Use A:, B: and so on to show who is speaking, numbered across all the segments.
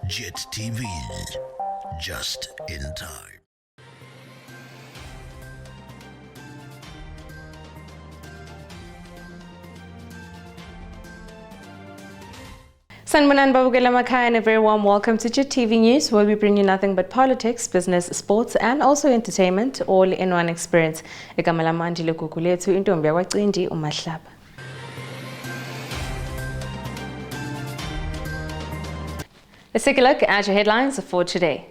A: JIT-TV, just in time.
B: Sanibonani babukela emakhaya and a very warm welcome to JIT-TV News, where we bring you nothing but politics, business, sports and also entertainment all in one experience. Igama lami Andile Gugulethu, intombi yakwaCindi uMahlaba. Let's take a look at your headlines for today.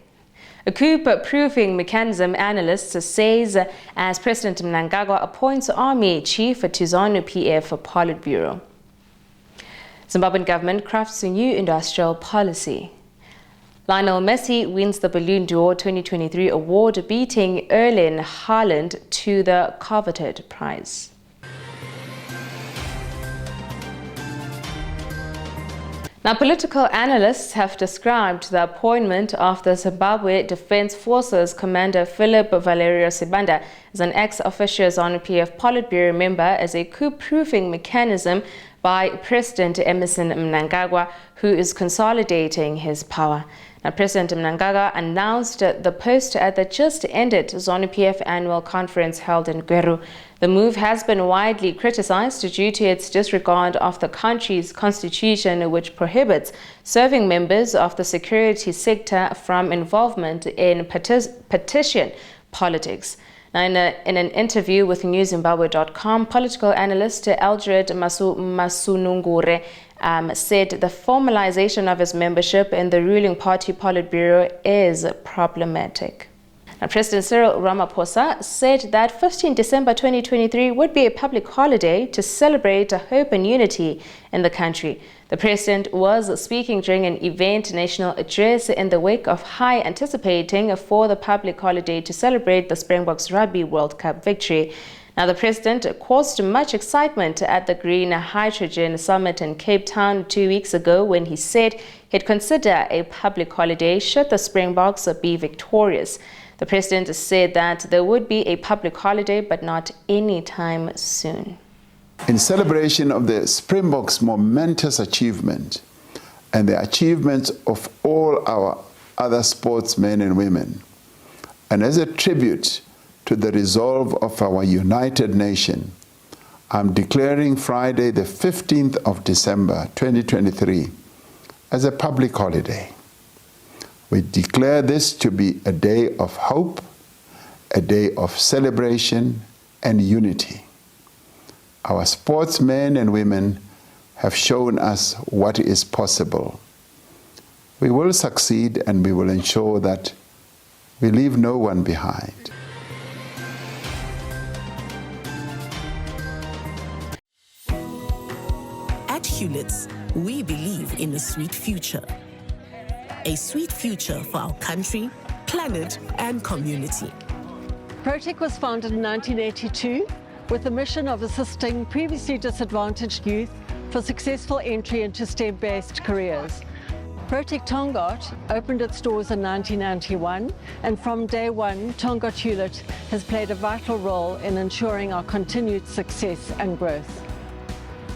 B: A coup-proofing mechanism analyst says as President Mnangagwa appoints Army Chief to ZANU-PF Politburo. Zimbabwean government crafts a new industrial policy. Lionel Messi wins the Ballon d'Or 2023 award, beating Erling Haaland to the coveted prize. Now, political analysts have described the appointment of the Zimbabwe Defense Forces Commander Philip Valerio Sibanda as an ex-officio ZANU-PF Politburo member as a coup-proofing mechanism by President Emmerson Mnangagwa, who is consolidating his power. Now, President Mnangagwa announced the post at the just-ended ZANU-PF annual conference held in Gweru. The move has been widely criticized due to its disregard of the country's constitution, which prohibits serving members of the security sector from involvement in partisan politics. Now, in an interview with NewZimbabwe.com, political analyst Eldred Masunungure said the formalization of his membership in the ruling party Politburo is problematic. Now, President Cyril Ramaphosa said that 15 December 2023 would be a public holiday to celebrate hope and unity in the country. The president was speaking during an event national address in the wake of high anticipating for the public holiday to celebrate the Springboks Rugby World Cup victory. Now, the president caused much excitement at the Green Hydrogen Summit in Cape Town 2 weeks ago when he said he'd consider a public holiday should the Springboks be victorious. The president said that there would be a public holiday, but not anytime soon.
C: In celebration of the Springboks' momentous achievement and the achievements of all our other sportsmen and women, and as a tribute to the resolve of our united nation, I'm declaring Friday the 15th of December 2023 as a public holiday. We declare this to be a day of hope, a day of celebration and unity. Our sportsmen and women have shown us what is possible. We will succeed and we will ensure that we leave no one behind.
D: At Hewlett's, we believe in a sweet future. A sweet future for our country, planet, and community.
E: Protec was founded in 1982 with the mission of assisting previously disadvantaged youth for successful entry into STEM-based careers. Protec Tongaat opened its doors in 1991, and from day one, Tongaat Hewlett has played a vital role in ensuring our continued success and growth.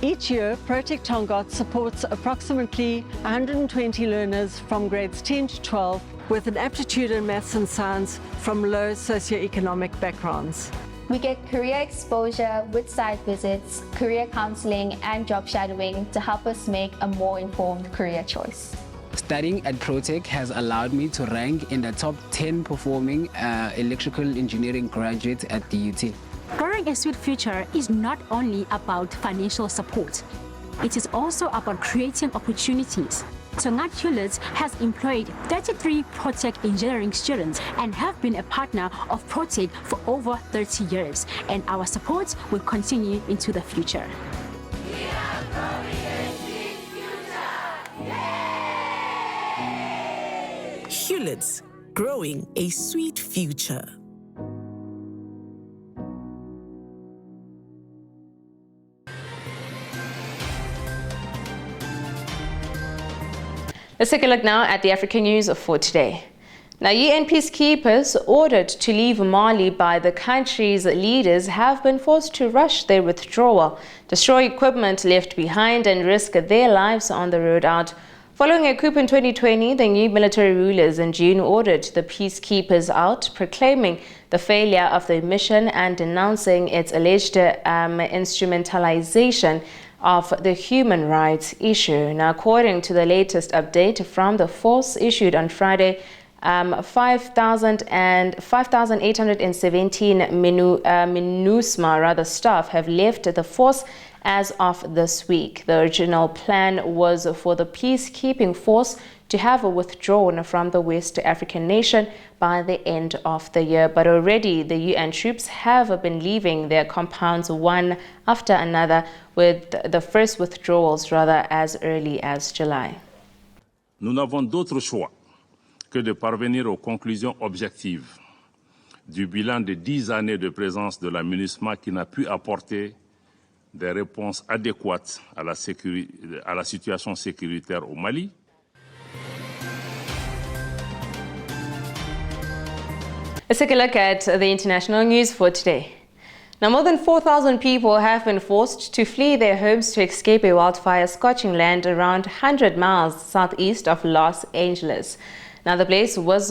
E: Each year, Protec Tongaat supports approximately 120 learners from grades 10 to 12 with an aptitude in maths and science from low socioeconomic backgrounds.
F: We get career exposure with site visits, career counseling and job shadowing to help us make a more informed career choice.
G: Studying at Protec has allowed me to rank in the top 10 performing electrical engineering graduates at the UT.
H: Growing a sweet future is not only about financial support. It is also about creating opportunities. Tongaat Hewlett has employed 33 Protec engineering students and have been a partner of Protec for over 30 years, and our support will continue into the future. We are growing a sweet future. Yay!
D: Hewlett's, growing a sweet future.
B: Let's take a look now at the African news for today. Now, UN peacekeepers ordered to leave Mali by the country's leaders have been forced to rush their withdrawal, destroy equipment left behind and risk their lives on the road out. Following a coup in 2020, the new military rulers in June ordered the peacekeepers out, proclaiming the failure of the mission and denouncing its alleged instrumentalization of the human rights issue. Now, according to the latest update from the force issued on Friday, 5,817 MINUSMA staff have left the force as of this week. The original plan was for the peacekeeping force to have withdrawn from the West African nation by the end of the year. But already the UN troops have been leaving their compounds one after another, with the first withdrawals as early as July.
I: Nous n'avons d'autre choix que de parvenir aux conclusions objectives du bilan de 10 années de présence de la MINUSMA qui n'a pu apporter des réponses adéquates à la situation sécuritaire au Mali.
B: Let's take a look at the international news for today. Now, more than 4,000 people have been forced to flee their homes to escape a wildfire scorching land around 100 miles southeast of Los Angeles. Now, the blaze was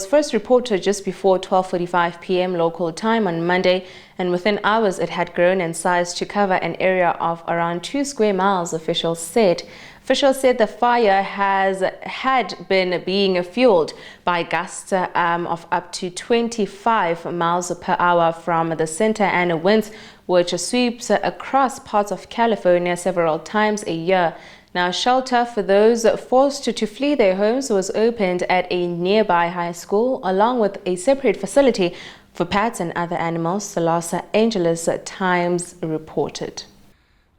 B: first reported just before 12:45 p.m. local time on Monday, and within hours it had grown in size to cover an area of around 2 square miles, officials said. Officials said the fire had been being fueled by gusts of up to 25 miles per hour from the center and winds which sweeps across parts of California several times a year. Now, shelter for those forced to flee their homes was opened at a nearby high school, along with a separate facility for pets and other animals, the Los Angeles Times reported.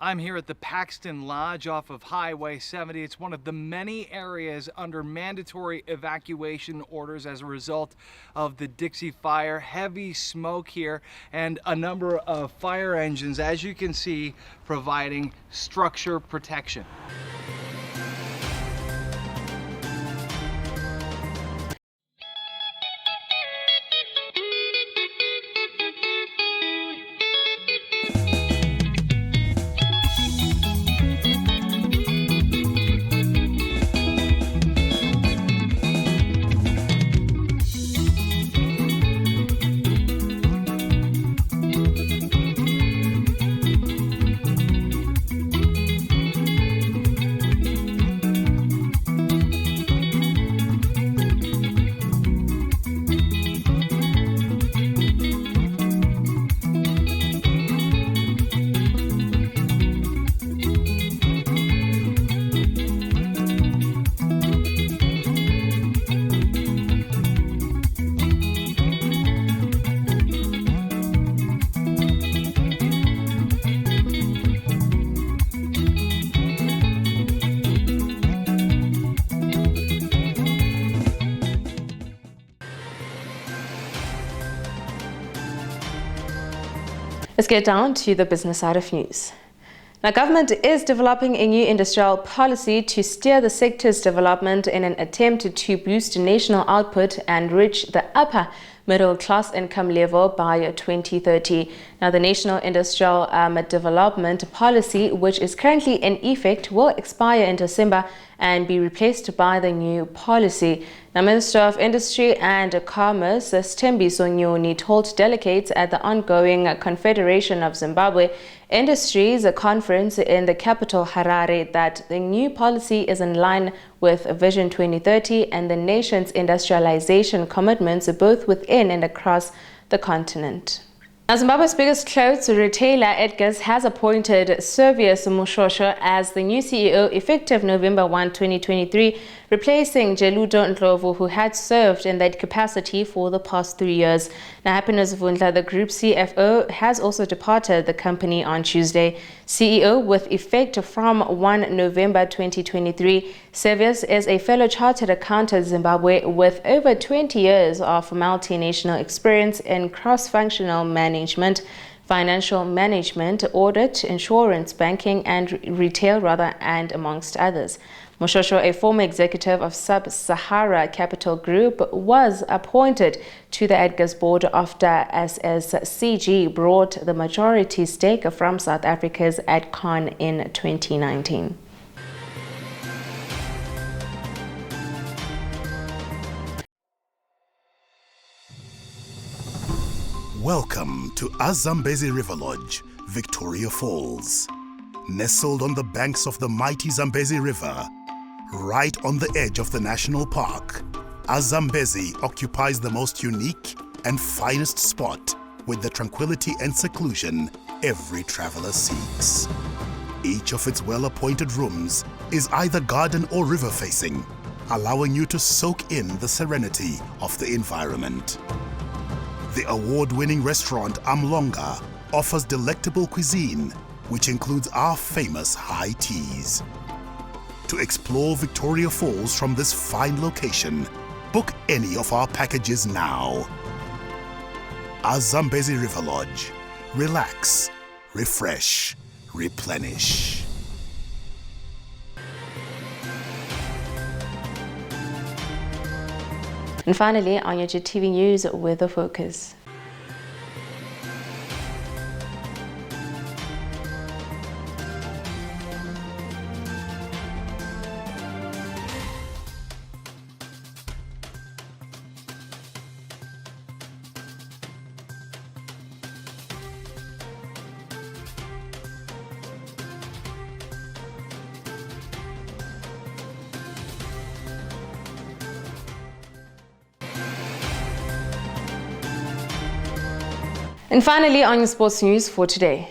J: I'm here at the Paxton Lodge off of Highway 70. It's one of the many areas under mandatory evacuation orders as a result of the Dixie Fire. Heavy smoke here and a number of fire engines, as you can see, providing structure protection.
B: Let's get down to the business side of news. Now, government is developing a new industrial policy to steer the sector's development in an attempt to boost national output and reach the upper middle class income level by 2030. Now, the National Industrial Development Policy, which is currently in effect, will expire in December and be replaced by the new policy. Now, Minister of Industry and Commerce, Thembiso Nyoni, told delegates at the ongoing Confederation of Zimbabwe Industries conference in the capital Harare that the new policy is in line with Vision 2030 and the nation's industrialization commitments both within and across the continent. Now, Zimbabwe's biggest clothes retailer Edgar's has appointed Servius Mushosho as the new CEO effective November 1, 2023, replacing Jeludo Ndlovu, who had served in that capacity for the past 3 years. Now, Happiness Vundla, the group CFO, has also departed the company on Tuesday. CEO with effect from 1 November 2023, Servius is a fellow chartered accountant Zimbabwe with over 20 years of multinational experience in cross-functional management, financial management, audit, insurance, banking, and retail, and amongst others. Mushosho, a former executive of Sub-Sahara Capital Group, was appointed to the Edgar's board after SSCG brought the majority stake from South Africa's Adcon in 2019.
A: Welcome to Zambezi River Lodge, Victoria Falls. Nestled on the banks of the mighty Zambezi River, right on the edge of the national park, Zambezi occupies the most unique and finest spot with the tranquility and seclusion every traveler seeks. Each of its well-appointed rooms is either garden or river facing, allowing you to soak in the serenity of the environment. The award-winning restaurant Amlonga offers delectable cuisine, which includes our famous high teas. To explore Victoria Falls from this fine location, book any of our packages now. Zambezi River Lodge. Relax, refresh, replenish.
B: And finally, on your JIT-TV News, Weather Focus. And finally, on your sports news for today.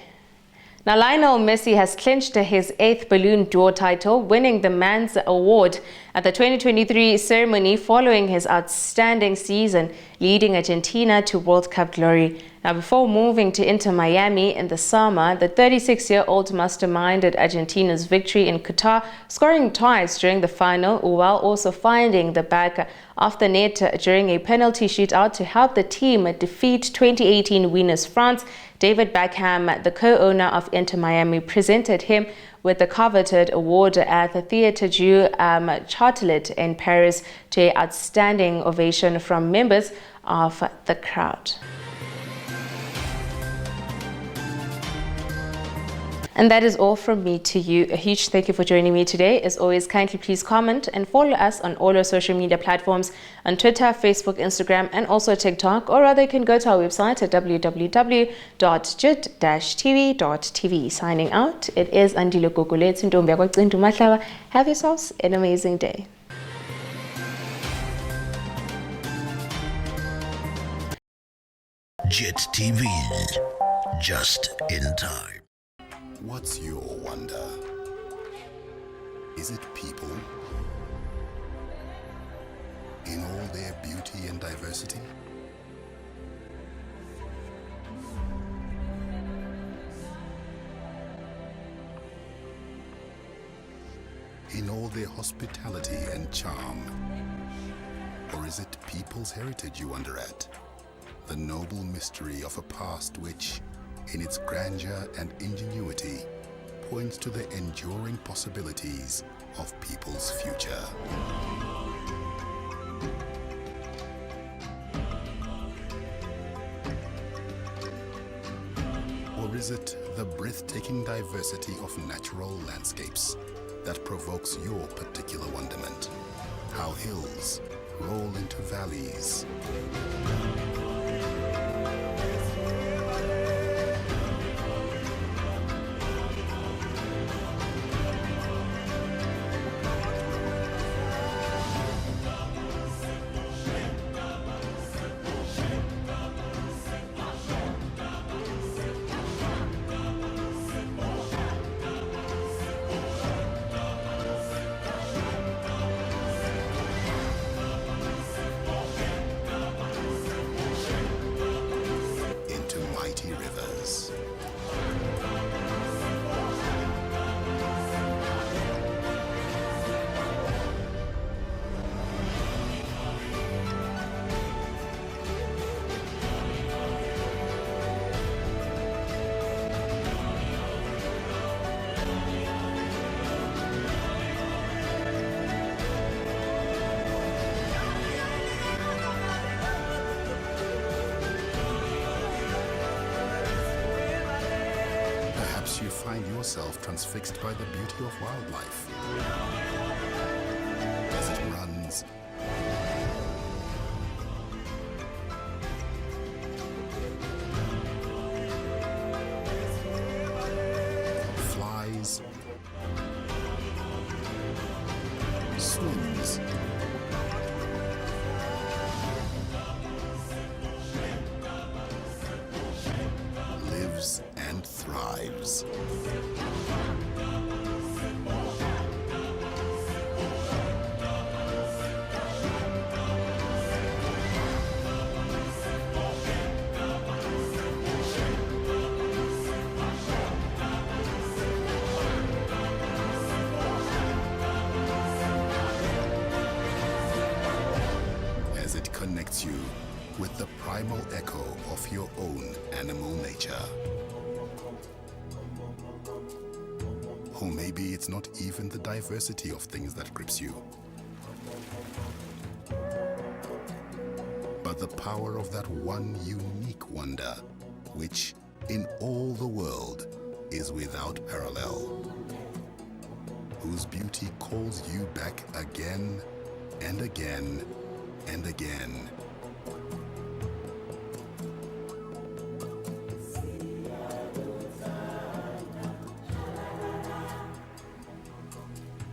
B: Now, Lionel Messi has clinched his 8th Ballon d'Or title, winning the Man's Award at the 2023 ceremony following his outstanding season, leading Argentina to World Cup glory. Now, before moving to Inter Miami in the summer, the 36-year-old masterminded Argentina's victory in Qatar, scoring twice during the final, while also finding the back of the net during a penalty shootout to help the team defeat 2018 winners France. David Beckham, the co-owner of Inter Miami, presented him with the coveted award at the Theatre du Châtelet in Paris to an outstanding ovation from members of the crowd. And that is all from me to you. A huge thank you for joining me today. As always, kindly please comment and follow us on all our social media platforms on Twitter, Facebook, Instagram, and also TikTok. Or rather, you can go to our website at www.JIT-TVzw. Signing out, it is Andile Gogolethu Ntombi yakwaCintu Mahlaba. Have yourselves an amazing day.
A: JIT-TV, just in time.
K: What's your wonder? Is it people? In all their beauty and diversity? In all their hospitality and charm? Or is it people's heritage you wonder at? The noble mystery of a past which, in its grandeur and ingenuity, points to the enduring possibilities of people's future. Or is it the breathtaking diversity of natural landscapes that provokes your particular wonderment? How hills roll into valleys, rivers. You find yourself transfixed by the beauty of wildlife as it runs swims. Lives and thrives. As it connects you with the primal echo of your own animal nature. Or maybe it's not even the diversity of things that grips you, but the power of that one unique wonder, which in all the world is without parallel, whose beauty calls you back again and again and again.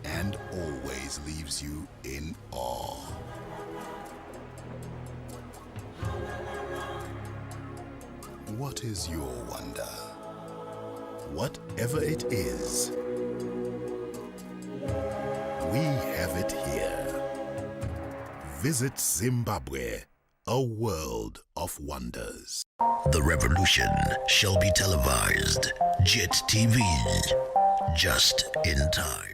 K: And always leaves you in awe. What is your wonder? Whatever it is, we have it here. Visit Zimbabwe, a world of wonders.
L: The revolution shall be televised. JIT-TV, just in time.